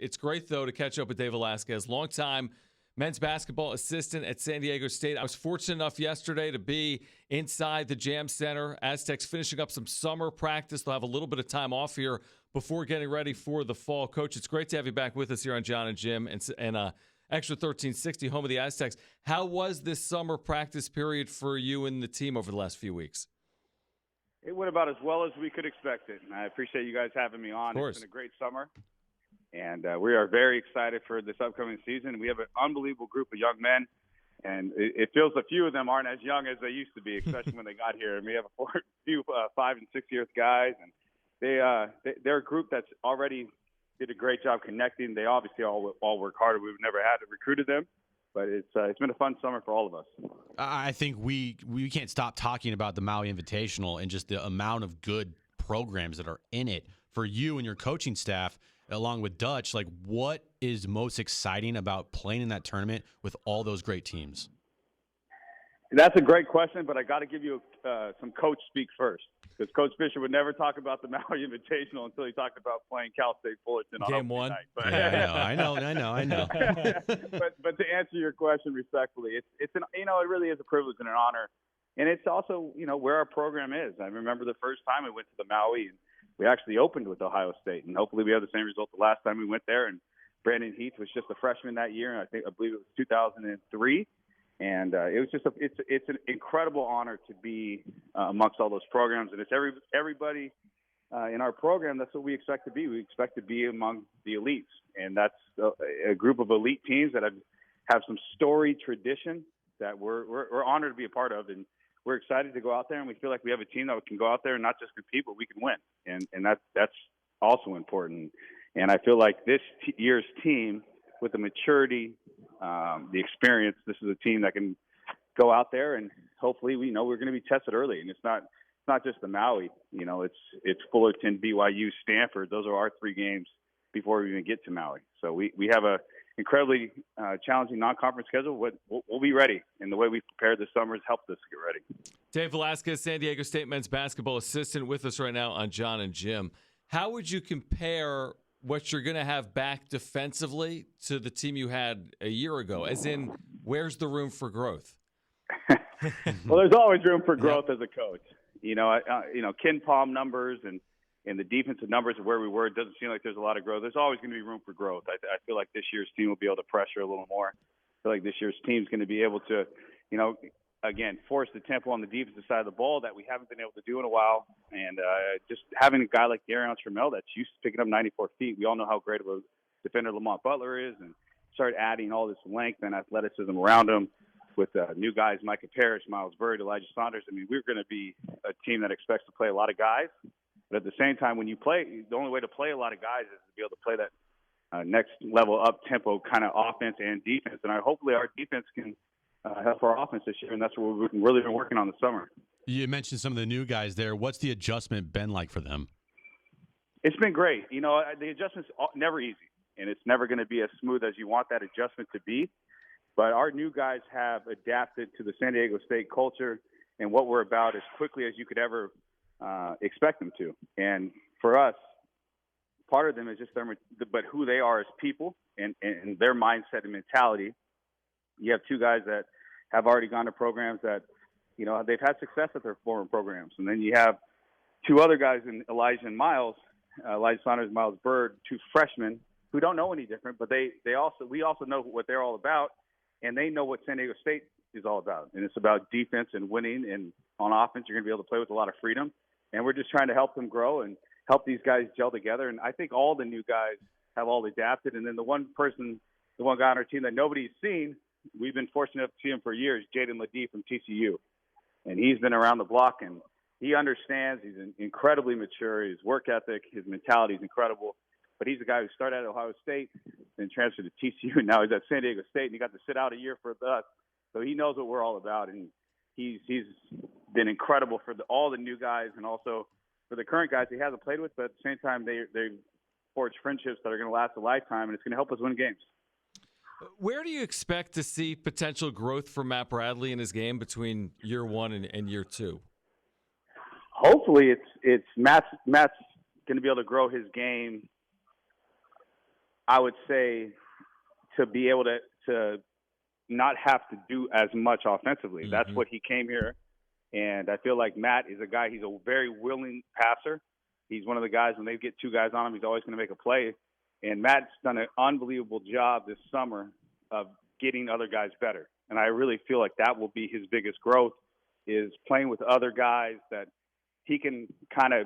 It's great, though, to catch up with Dave Velasquez, longtime men's basketball assistant at San Diego State. I was fortunate enough yesterday to be inside the Jam Center. Aztecs finishing up some summer practice. They'll have a little bit of time off here before getting ready for the fall. Coach, it's great to have you back with us here on John and Jim and Xtra 1360, home of the Aztecs. How was this summer practice period for you and the team over the last few weeks? It went about as well as we could expect it. And I appreciate you guys having me on. Of course. It's been a great summer. And we are very excited for this upcoming season. We have an unbelievable group of young men. And it feels a few of them aren't as young as they used to be, especially when they got here. And we have a few 5- and 6-year guys. And they're a group that's already did a great job connecting. They obviously all work harder. We've never had to recruit them. But it's been a fun summer for all of us. I think we can't stop talking about the Maui Invitational and just the amount of good programs that are in it for you and your coaching staff, along with Dutch. Like, what is most exciting about playing in that tournament with all those great teams? That's a great question, but I got to give you some coach speak first, because Coach Fisher would never talk about the Maui Invitational until he talked about playing Cal State Fullerton on Game one. night. But, yeah, I know. but to answer your question respectfully, it's an it really is a privilege and an honor, and it's also where our program is. I remember the first time we went to the Maui, and we actually opened with Ohio State, and hopefully we have the same result the last time we went there. And Brandon Heath was just a freshman that year, and I believe it was 2003. And it was just it's an incredible honor to be amongst all those programs, and it's everybody in our program. That's what we expect to be. We expect to be among the elites, and that's a group of elite teams that have some storied tradition that we're honored to be a part of, and we're excited to go out there. And we feel like we have a team that can go out there and not just compete, but we can win, and that's also important. And I feel like this year's team, with the maturity, the experience, this is a team that can go out there and hopefully we're going to be tested early. And it's not just the Maui, it's Fullerton, BYU, Stanford. Those are our 3 games before we even get to Maui. So we have a incredibly challenging non-conference schedule. We'll be ready, and the way we've prepared this summer has helped us get ready. Dave Velasquez, San Diego State men's basketball assistant, with us right now on John and Jim. How would you compare what you're going to have back defensively to the team you had a year ago? As in, where's the room for growth? Well, there's always room for growth as a coach. Ken Palm numbers and the defensive numbers of where we were, it doesn't seem like there's a lot of growth. There's always going to be room for growth. I feel like this year's team will be able to pressure a little more. I feel like this year's team's going to be able to, again, force the tempo on the defensive side of the ball that we haven't been able to do in a while. And just having a guy like Darion Trammell that's used to picking up 94 feet. We all know how great of a defender Lamont Butler is, and start adding all this length and athleticism around him with new guys, Micah Parrish, Miles Byrd, Elijah Saunders. I mean, we're going to be a team that expects to play a lot of guys. But at the same time, when you play, the only way to play a lot of guys is to be able to play that next level up tempo kind of offense and defense. And hopefully our defense can help our offense this year, and that's what we've really been working on this summer. You mentioned some of the new guys there. What's the adjustment been like for them? It's been great. The adjustment's never easy, and it's never going to be as smooth as you want that adjustment to be. But our new guys have adapted to the San Diego State culture and what we're about as quickly as you could ever expect them to. And for us, part of them is just but who they are as people and their mindset and mentality. You have 2 guys that have already gone to programs that, they've had success at their former programs. And then you have 2 other guys in Elijah and Miles, Elijah Saunders, Miles Byrd, 2 freshmen who don't know any different, but we also know what they're all about, and they know what San Diego State is all about. And it's about defense and winning, and on offense you're going to be able to play with a lot of freedom. And we're just trying to help them grow and help these guys gel together. And I think all the new guys have all adapted. And then the one guy on our team that nobody's seen, we've been fortunate enough to see him for years, Jaden Ledee from TCU. And he's been around the block, and he understands. He's incredibly mature. His work ethic, his mentality is incredible. But he's a guy who started at Ohio State and transferred to TCU, and now he's at San Diego State, and he got to sit out a year for us. So he knows what we're all about, and he's been incredible for all the new guys and also for the current guys he hasn't played with. But at the same time, they've forged friendships that are going to last a lifetime, and it's going to help us win games. Where do you expect to see potential growth for Matt Bradley in his game between year 1 and year 2? Hopefully, it's Matt's going to be able to grow his game. I would say to be able to not have to do as much offensively. Mm-hmm. That's what he came here. And I feel like Matt is a guy, he's a very willing passer. He's one of the guys, when they get two guys on him, he's always going to make a play. And Matt's done an unbelievable job this summer of getting other guys better. And I really feel like that will be his biggest growth, is playing with other guys that he can kind of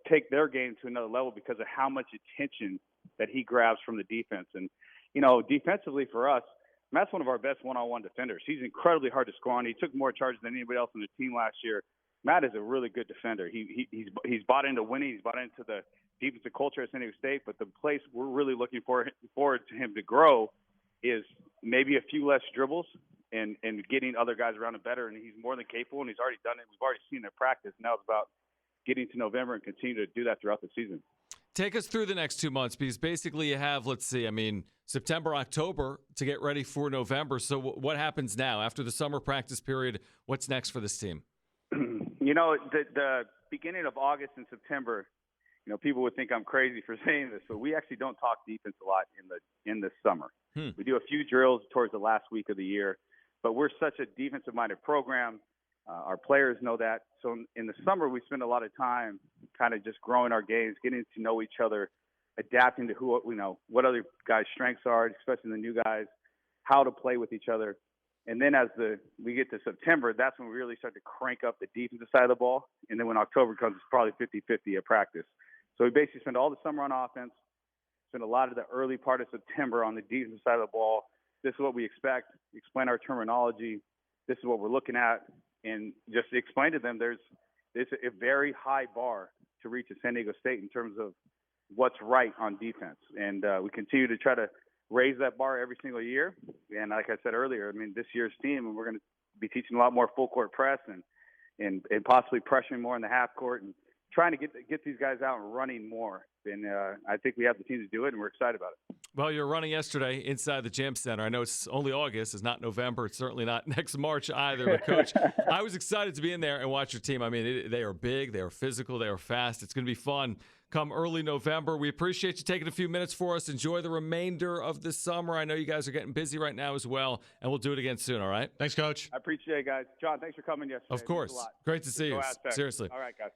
take their game to another level because of how much attention that he grabs from the defense. And, you know, defensively for us, Matt's one of our best one-on-one defenders. He's incredibly hard to score on. He took more charges than anybody else on the team last year. Matt is a really good defender. He's bought into winning. He's bought into the defensive culture at San Diego State. But the place we're really looking forward to him to grow is maybe a few less dribbles and getting other guys around him better. And he's more than capable, and he's already done it. We've already seen it in practice. Now it's about getting to November and continue to do that throughout the season. Take us through the next 2 months, because basically you have, September, October to get ready for November. So what happens now after the summer practice period? What's next for this team? You know, the beginning of August and September, you know, people would think I'm crazy for saying this, but we actually don't talk defense a lot in the summer. We do a few drills towards the last week of the year, but we're such a defensive-minded program. Our players know that. So in the summer, we spend a lot of time kind of just growing our games, getting to know each other, adapting to what other guys' strengths are, especially the new guys, how to play with each other. And then as we get to September, that's when we really start to crank up the defensive side of the ball. And then when October comes, it's probably 50-50 at practice. So we basically spend all the summer on offense, spend a lot of the early part of September on the defensive side of the ball. This is what we expect, explain our terminology. This is what we're looking at. And just explain to them there's a very high bar to reach at San Diego State in terms of what's right on defense. And we continue to try to raise that bar every single year. And like I said earlier, I mean, this year's team, we're going to be teaching a lot more full court press and possibly pressuring more in the half court and trying to get these guys out and running more. And I think we have the team to do it, and we're excited about it. Well, you're running yesterday inside the Jam Center. I know it's only August. It's not November. It's certainly not next March either. But, Coach, I was excited to be in there and watch your team. I mean, they are big. They are physical. They are fast. It's going to be fun come early November. We appreciate you taking a few minutes for us. Enjoy the remainder of the summer. I know you guys are getting busy right now as well, and we'll do it again soon, all right? Thanks, Coach. I appreciate it, guys. John, thanks for coming yesterday. Of course. Great to see you. Aztecs. Seriously. All right, guys.